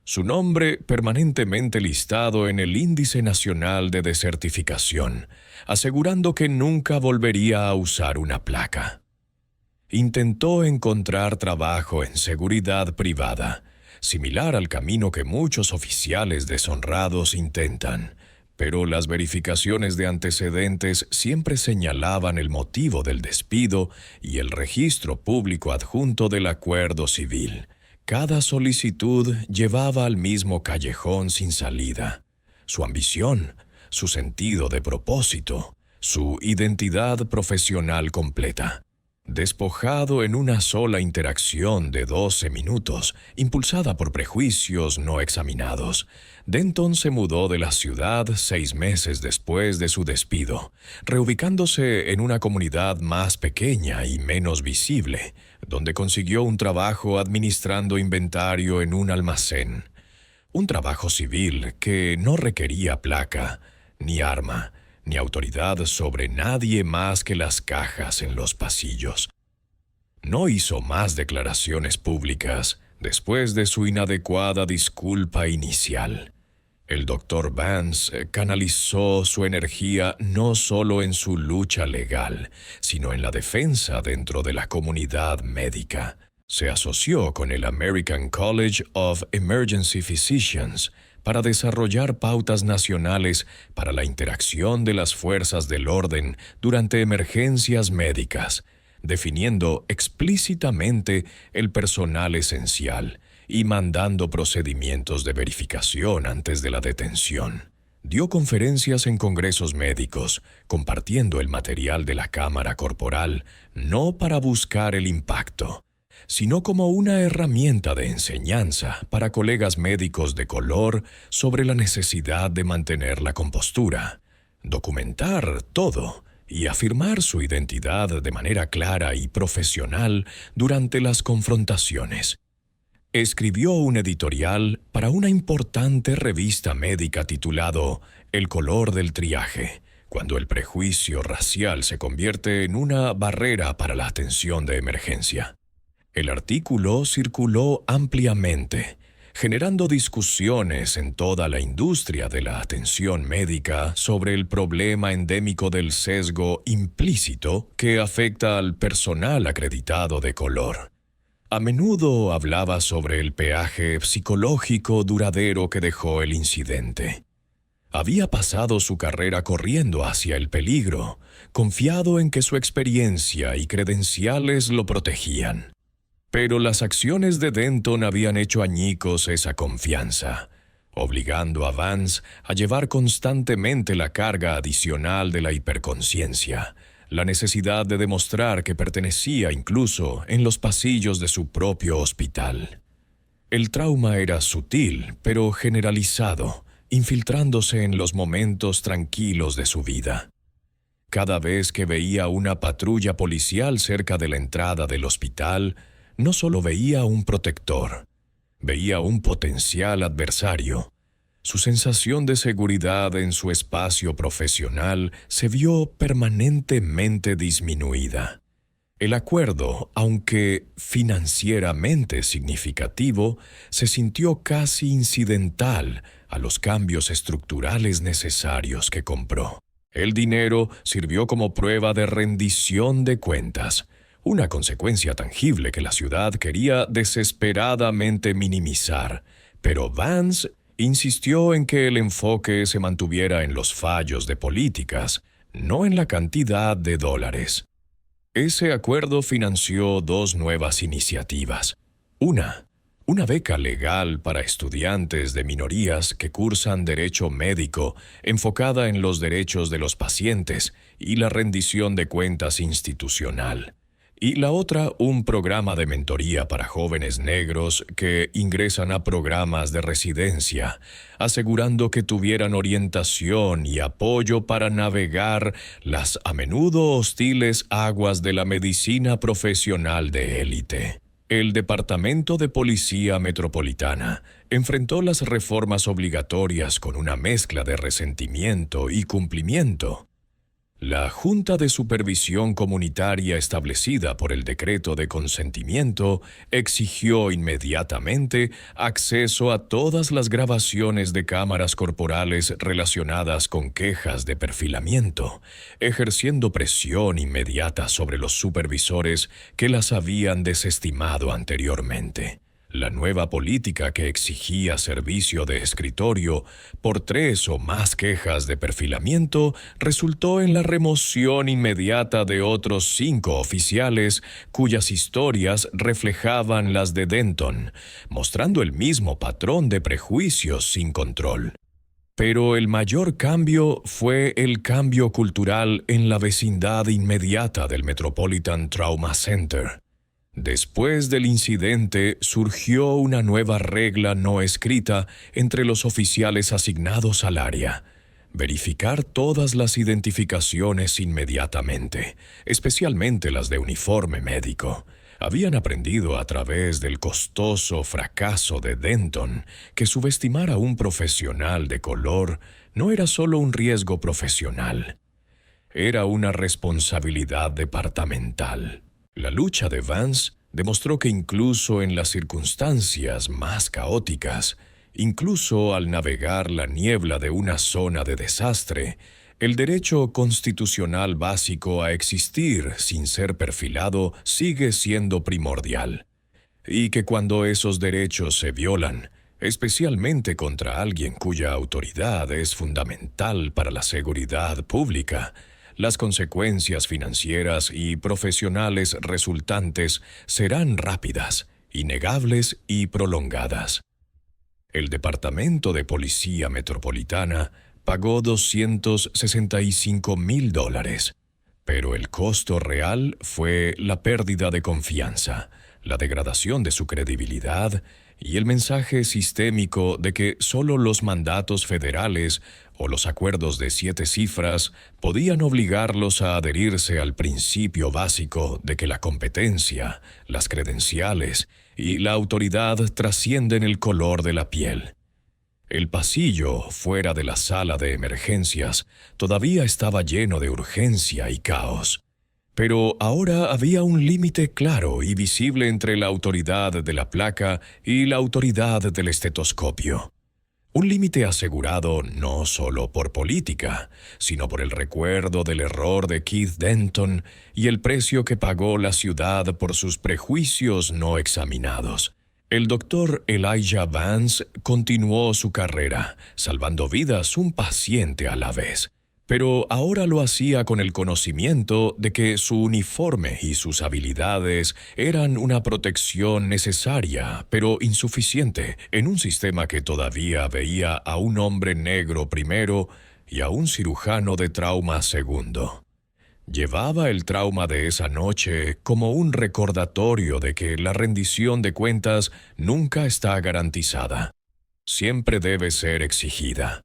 su nombre permanentemente listado en el Índice Nacional de Desertificación, asegurando que nunca volvería a usar una placa. Intentó encontrar trabajo en seguridad privada, similar al camino que muchos oficiales deshonrados intentan, pero las verificaciones de antecedentes siempre señalaban el motivo del despido y el registro público adjunto del acuerdo civil. Cada solicitud llevaba al mismo callejón sin salida. Su ambición, su sentido de propósito, su identidad profesional completa. Despojado en una sola interacción de 12 minutos, impulsada por prejuicios no examinados, Denton se mudó de la ciudad 6 meses después de su despido, reubicándose en una comunidad más pequeña y menos visible, donde consiguió un trabajo administrando inventario en un almacén. Un trabajo civil que no requería placa, ni arma, ni autoridad sobre nadie más que las cajas en los pasillos. No hizo más declaraciones públicas después de su inadecuada disculpa inicial. El Dr. Vance canalizó su energía no solo en su lucha legal, sino en la defensa dentro de la comunidad médica. Se asoció con el American College of Emergency Physicians para desarrollar pautas nacionales para la interacción de las fuerzas del orden durante emergencias médicas, definiendo explícitamente el personal esencial y mandando procedimientos de verificación antes de la detención. Dio conferencias en congresos médicos, compartiendo el material de la cámara corporal, no para buscar el impacto, sino como una herramienta de enseñanza para colegas médicos de color sobre la necesidad de mantener la compostura, documentar todo y afirmar su identidad de manera clara y profesional durante las confrontaciones. Escribió un editorial para una importante revista médica titulado El color del triaje, cuando el prejuicio racial se convierte en una barrera para la atención de emergencia. El artículo circuló ampliamente, generando discusiones en toda la industria de la atención médica sobre el problema endémico del sesgo implícito que afecta al personal acreditado de color. A menudo hablaba sobre el peaje psicológico duradero que dejó el incidente. Había pasado su carrera corriendo hacia el peligro, confiado en que su experiencia y credenciales lo protegían. Pero las acciones de Denton habían hecho añicos esa confianza, obligando a Vance a llevar constantemente la carga adicional de la hiperconciencia, la necesidad de demostrar que pertenecía incluso en los pasillos de su propio hospital. El trauma era sutil, pero generalizado, infiltrándose en los momentos tranquilos de su vida. Cada vez que veía una patrulla policial cerca de la entrada del hospital, no solo veía un protector, veía un potencial adversario. Su sensación de seguridad en su espacio profesional se vio permanentemente disminuida. El acuerdo, aunque financieramente significativo, se sintió casi incidental a los cambios estructurales necesarios que compró. El dinero sirvió como prueba de rendición de cuentas, una consecuencia tangible que la ciudad quería desesperadamente minimizar, pero Vance insistió en que el enfoque se mantuviera en los fallos de políticas, no en la cantidad de dólares. Ese acuerdo financió 2 nuevas iniciativas. Una beca legal para estudiantes de minorías que cursan derecho médico enfocada en los derechos de los pacientes y la rendición de cuentas institucional. Y la otra, un programa de mentoría para jóvenes negros que ingresan a programas de residencia, asegurando que tuvieran orientación y apoyo para navegar las a menudo hostiles aguas de la medicina profesional de élite. El Departamento de Policía Metropolitana enfrentó las reformas obligatorias con una mezcla de resentimiento y cumplimiento. La Junta de Supervisión Comunitaria establecida por el decreto de consentimiento exigió inmediatamente acceso a todas las grabaciones de cámaras corporales relacionadas con quejas de perfilamiento, ejerciendo presión inmediata sobre los supervisores que las habían desestimado anteriormente. La nueva política que exigía servicio de escritorio por 3 o más quejas de perfilamiento resultó en la remoción inmediata de otros 5 oficiales cuyas historias reflejaban las de Denton, mostrando el mismo patrón de prejuicios sin control. Pero el mayor cambio fue el cambio cultural en la vecindad inmediata del Metropolitan Trauma Center. Después del incidente surgió una nueva regla no escrita entre los oficiales asignados al área: verificar todas las identificaciones inmediatamente, especialmente las de uniforme médico. Habían aprendido a través del costoso fracaso de Denton que subestimar a un profesional de color no era solo un riesgo profesional, era una responsabilidad departamental. La lucha de Vance demostró que incluso en las circunstancias más caóticas, incluso al navegar la niebla de una zona de desastre, el derecho constitucional básico a existir sin ser perfilado sigue siendo primordial. Y que cuando esos derechos se violan, especialmente contra alguien cuya autoridad es fundamental para la seguridad pública, las consecuencias financieras y profesionales resultantes serán rápidas, innegables y prolongadas. El Departamento de Policía Metropolitana pagó $265,000, pero el costo real fue la pérdida de confianza, la degradación de su credibilidad y el mensaje sistémico de que solo los mandatos federales o los acuerdos de 7 cifras podían obligarlos a adherirse al principio básico de que la competencia, las credenciales y la autoridad trascienden el color de la piel. El pasillo, fuera de la sala de emergencias, todavía estaba lleno de urgencia y caos. Pero ahora había un límite claro y visible entre la autoridad de la placa y la autoridad del estetoscopio. Un límite asegurado no solo por política, sino por el recuerdo del error de Keith Denton y el precio que pagó la ciudad por sus prejuicios no examinados. El doctor Elijah Vance continuó su carrera, salvando vidas un paciente a la vez. Pero ahora lo hacía con el conocimiento de que su uniforme y sus habilidades eran una protección necesaria, pero insuficiente, en un sistema que todavía veía a un hombre negro primero y a un cirujano de trauma segundo. Llevaba el trauma de esa noche como un recordatorio de que la rendición de cuentas nunca está garantizada. Siempre debe ser exigida.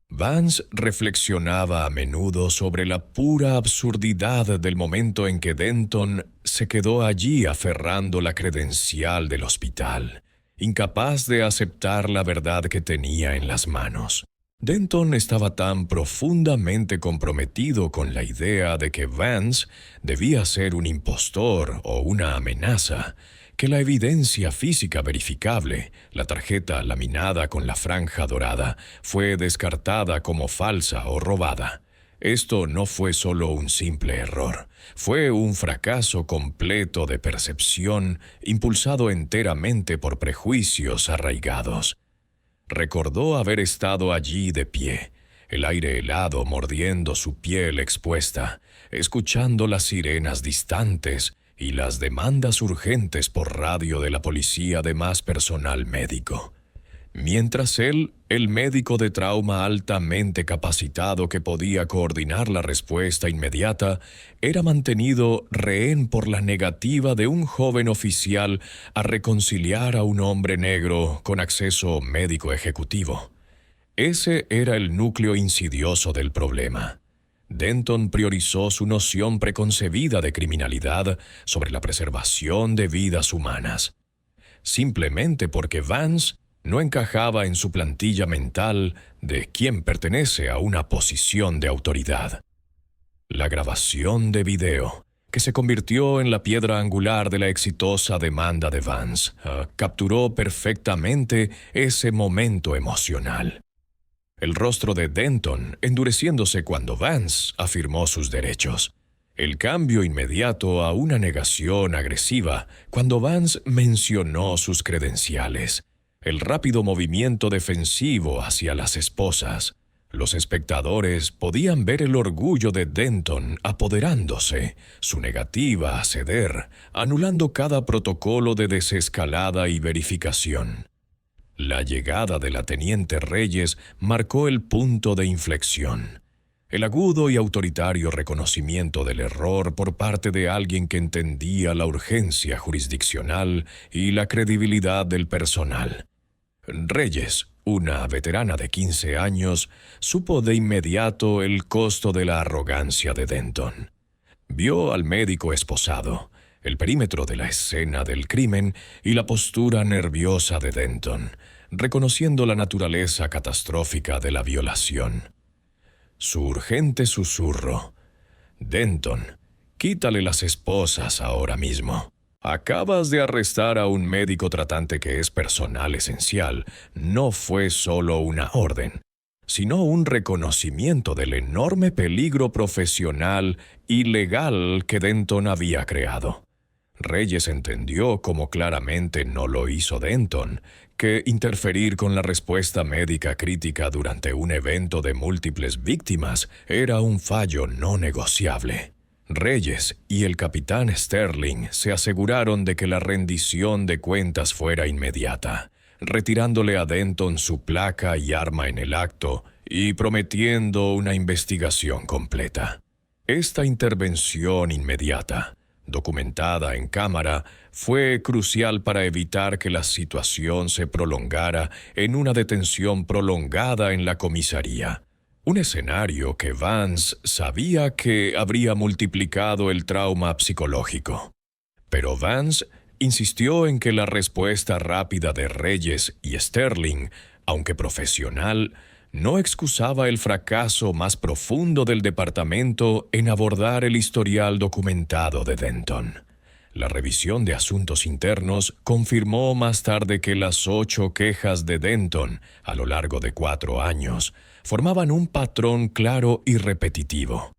Vance reflexionaba a menudo sobre la pura absurdidad del momento en que Denton se quedó allí aferrando la credencial del hospital, incapaz de aceptar la verdad que tenía en las manos. Denton estaba tan profundamente comprometido con la idea de que Vance debía ser un impostor o una amenaza, que la evidencia física verificable, la tarjeta laminada con la franja dorada, fue descartada como falsa o robada. Esto no fue solo un simple error, fue un fracaso completo de percepción impulsado enteramente por prejuicios arraigados. Recordó haber estado allí de pie, el aire helado mordiendo su piel expuesta, escuchando las sirenas distantes y las demandas urgentes por radio de la policía de más personal médico. Mientras él, el médico de trauma altamente capacitado que podía coordinar la respuesta inmediata, era mantenido rehén por la negativa de un joven oficial a reconciliar a un hombre negro con acceso médico ejecutivo. Ese era el núcleo insidioso del problema. Denton priorizó su noción preconcebida de criminalidad sobre la preservación de vidas humanas, simplemente porque Vance no encajaba en su plantilla mental de quien pertenece a una posición de autoridad. La grabación de video, que se convirtió en la piedra angular de la exitosa demanda de Vance, capturó perfectamente ese momento emocional. El rostro de Denton endureciéndose cuando Vance afirmó sus derechos. El cambio inmediato a una negación agresiva cuando Vance mencionó sus credenciales. El rápido movimiento defensivo hacia las esposas. Los espectadores podían ver el orgullo de Denton apoderándose, su negativa a ceder, anulando cada protocolo de desescalada y verificación. La llegada de la teniente Reyes marcó el punto de inflexión. El agudo y autoritario reconocimiento del error por parte de alguien que entendía la urgencia jurisdiccional y la credibilidad del personal. Reyes, una veterana de 15 años, supo de inmediato el costo de la arrogancia de Denton. Vio al médico esposado, el perímetro de la escena del crimen y la postura nerviosa de Denton, reconociendo la naturaleza catastrófica de la violación. Su urgente susurro: «Denton, quítale las esposas ahora mismo. Acabas de arrestar a un médico tratante que es personal esencial», no fue solo una orden, sino un reconocimiento del enorme peligro profesional y legal que Denton había creado. Reyes entendió, como claramente no lo hizo Denton, que interferir con la respuesta médica crítica durante un evento de múltiples víctimas era un fallo no negociable. Reyes y el capitán Sterling se aseguraron de que la rendición de cuentas fuera inmediata, retirándole a Denton su placa y arma en el acto y prometiendo una investigación completa. Esta intervención inmediata, documentada en cámara, fue crucial para evitar que la situación se prolongara en una detención prolongada en la comisaría. Un escenario que Vance sabía que habría multiplicado el trauma psicológico. Pero Vance insistió en que la respuesta rápida de Reyes y Sterling, aunque profesional, no excusaba el fracaso más profundo del departamento en abordar el historial documentado de Denton. La revisión de asuntos internos confirmó más tarde que las 8 quejas de Denton, a lo largo de 4 años, formaban un patrón claro y repetitivo.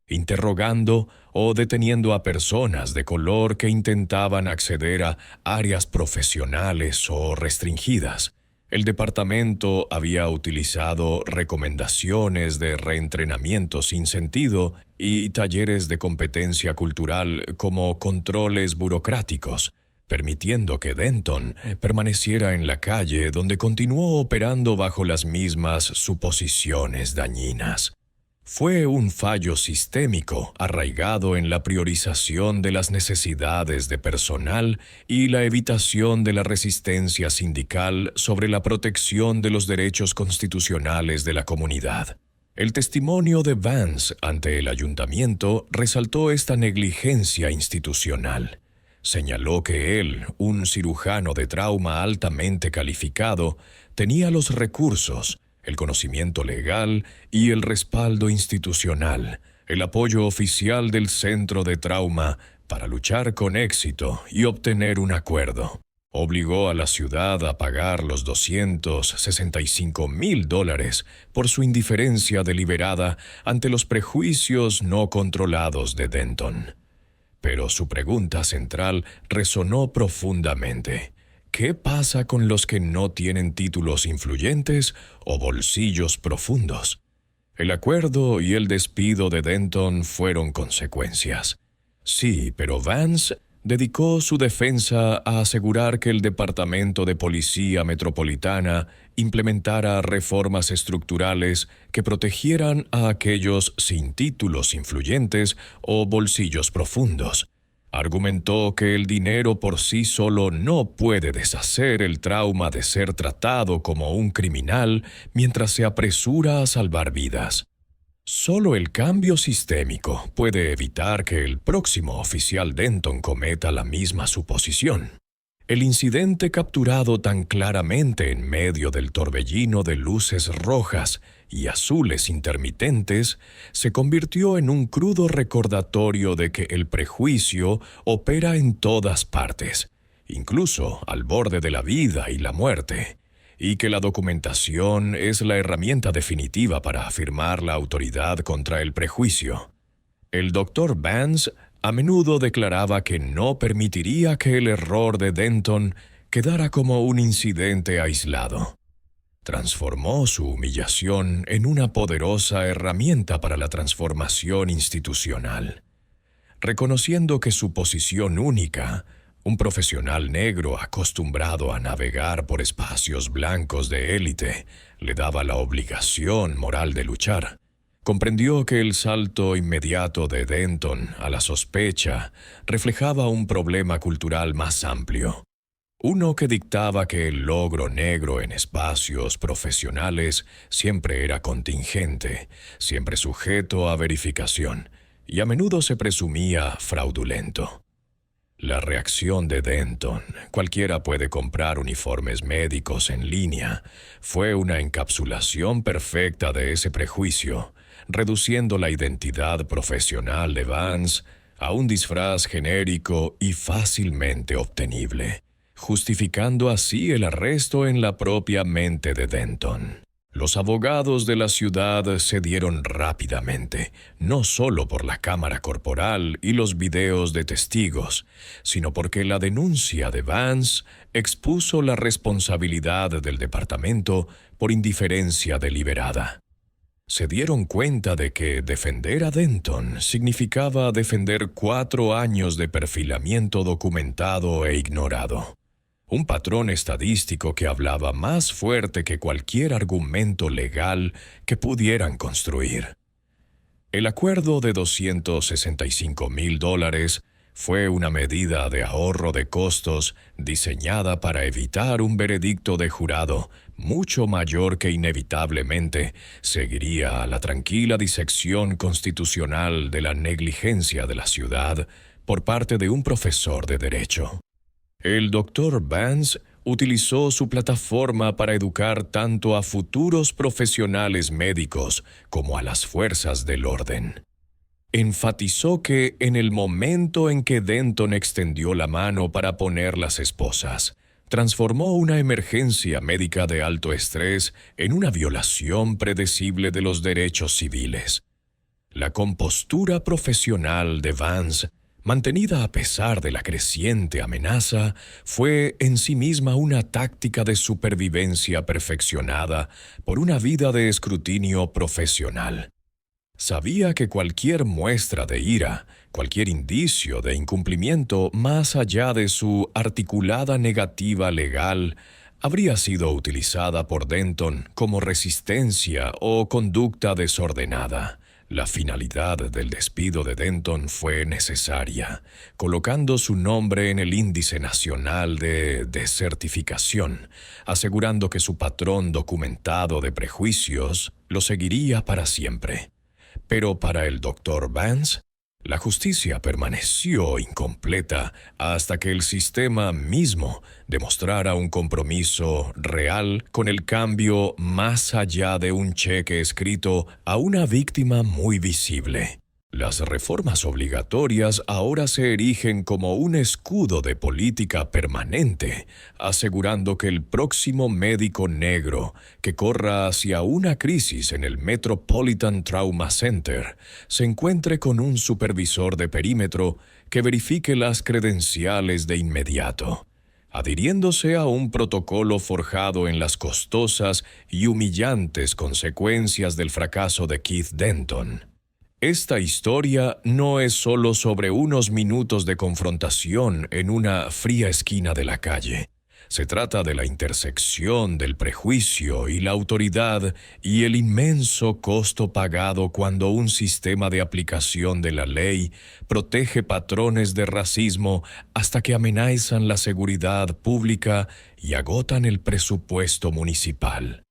Interrogando o deteniendo a personas de color que intentaban acceder a áreas profesionales o restringidas, el departamento había utilizado recomendaciones de reentrenamiento sin sentido y talleres de competencia cultural como controles burocráticos, permitiendo que Denton permaneciera en la calle donde continuó operando bajo las mismas suposiciones dañinas. Fue un fallo sistémico arraigado en la priorización de las necesidades de personal y la evitación de la resistencia sindical sobre la protección de los derechos constitucionales de la comunidad. El testimonio de Vance ante el ayuntamiento resaltó esta negligencia institucional. Señaló que él, un cirujano de trauma altamente calificado, tenía los recursos, el conocimiento legal y el respaldo institucional, el apoyo oficial del Centro de Trauma para luchar con éxito y obtener un acuerdo. Obligó a la ciudad a pagar los $265,000 por su indiferencia deliberada ante los prejuicios no controlados de Denton. Pero su pregunta central resonó profundamente. ¿Qué pasa con los que no tienen títulos influyentes o bolsillos profundos? El acuerdo y el despido de Denton fueron consecuencias. Sí, pero Vance dedicó su defensa a asegurar que el Departamento de Policía Metropolitana implementara reformas estructurales que protegieran a aquellos sin títulos influyentes o bolsillos profundos. Argumentó que el dinero por sí solo no puede deshacer el trauma de ser tratado como un criminal mientras se apresura a salvar vidas. Solo el cambio sistémico puede evitar que el próximo oficial Denton cometa la misma suposición. El incidente, capturado tan claramente en medio del torbellino de luces rojas y azules intermitentes, se convirtió en un crudo recordatorio de que el prejuicio opera en todas partes, incluso al borde de la vida y la muerte, y que la documentación es la herramienta definitiva para afirmar la autoridad contra el prejuicio. El Dr. Vance a menudo declaraba que no permitiría que el error de Denton quedara como un incidente aislado. Transformó su humillación en una poderosa herramienta para la transformación institucional. Reconociendo que su posición única, un profesional negro acostumbrado a navegar por espacios blancos de élite, le daba la obligación moral de luchar, comprendió que el salto inmediato de Denton a la sospecha reflejaba un problema cultural más amplio, uno que dictaba que el logro negro en espacios profesionales siempre era contingente, siempre sujeto a verificación, y a menudo se presumía fraudulento. La reacción de Denton, cualquiera puede comprar uniformes médicos en línea, fue una encapsulación perfecta de ese prejuicio, reduciendo la identidad profesional de Vance a un disfraz genérico y fácilmente obtenible, justificando así el arresto en la propia mente de Denton. Los abogados de la ciudad cedieron rápidamente, no solo por la cámara corporal y los videos de testigos, sino porque la denuncia de Vance expuso la responsabilidad del departamento por indiferencia deliberada. Se dieron cuenta de que defender a Denton significaba defender 4 años de perfilamiento documentado e ignorado. Un patrón estadístico que hablaba más fuerte que cualquier argumento legal que pudieran construir. El acuerdo de $265,000 fue una medida de ahorro de costos diseñada para evitar un veredicto de jurado mucho mayor que inevitablemente seguiría a la tranquila disección constitucional de la negligencia de la ciudad por parte de un profesor de derecho. El Dr. Vance utilizó su plataforma para educar tanto a futuros profesionales médicos como a las fuerzas del orden. Enfatizó que en el momento en que Denton extendió la mano para poner las esposas, transformó una emergencia médica de alto estrés en una violación predecible de los derechos civiles. La compostura profesional de Vance, mantenida a pesar de la creciente amenaza, fue en sí misma una táctica de supervivencia perfeccionada por una vida de escrutinio profesional. Sabía que cualquier muestra de ira, cualquier indicio de incumplimiento más allá de su articulada negativa legal, habría sido utilizada por Denton como resistencia o conducta desordenada. La finalidad del despido de Denton fue necesaria, colocando su nombre en el Índice Nacional de Desertificación, asegurando que su patrón documentado de prejuicios lo seguiría para siempre. Pero para el Dr. Vance, la justicia permaneció incompleta hasta que el sistema mismo demostrara un compromiso real con el cambio más allá de un cheque escrito a una víctima muy visible. Las reformas obligatorias ahora se erigen como un escudo de política permanente, asegurando que el próximo médico negro que corra hacia una crisis en el Metropolitan Trauma Center se encuentre con un supervisor de perímetro que verifique las credenciales de inmediato, adhiriéndose a un protocolo forjado en las costosas y humillantes consecuencias del fracaso de Keith Denton. Esta historia no es solo sobre unos minutos de confrontación en una fría esquina de la calle. Se trata de la intersección del prejuicio y la autoridad y el inmenso costo pagado cuando un sistema de aplicación de la ley protege patrones de racismo hasta que amenazan la seguridad pública y agotan el presupuesto municipal.